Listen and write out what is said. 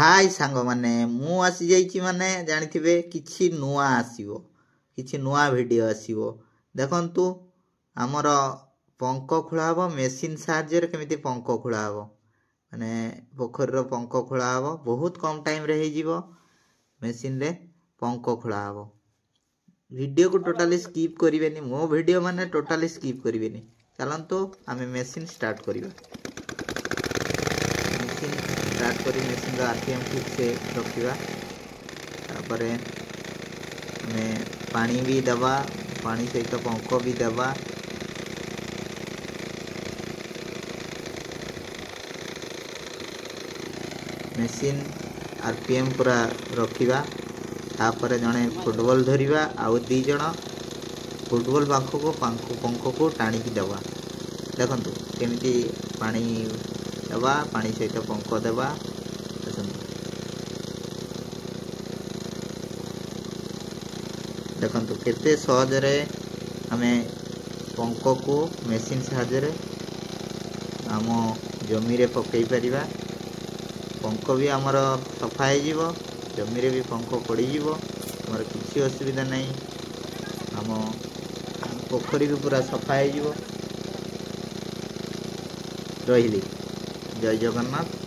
हाय सांग माने मु आसी जाइछि माने जानिथिबे किछि नुआ आसीबो किछि नुआ वीडियो आसीबो देखंतु हमर पंख खुला हबो मेसिन साहाय्य रे केमिति पंख खुला हबो माने पोखर रो पंख खुला हबो बहुत कम टाइम रे हे जीवो मेसिन रे पंख खुला हबो वीडियो को टोटली स्किप करिवेनी मो वीडियो माने टोटली स्किप करिवेनी चलंतु आमे मेसिन स्टार्ट करिवा स्टार्ट करी मेसिन रो आरपीएम ठीक से रखिवा तापरे हमें पानी भी दबा पानी सहित पंख भी दबा मेसिन आरपीएम पूरा रखिवा तापरे जने फुटबॉल धरिवा आउ दी जण फुटबॉल पंख को टाणी की दबा देखंतु केमिति पानी दबा पानी सहित पंख देवा देखंतु केते सहज रे हमें पंख को मेसिन साहाय्य रे आम जमी रे पकई परिबा पंख भी हमर सफा हे जीवो जमी रे भी पंख पड़ी जीवो हमर किछि असुविधा नहीं हम पोखरी भी पूरा सफा हे जीवो रहिली जय जगन्नाथ।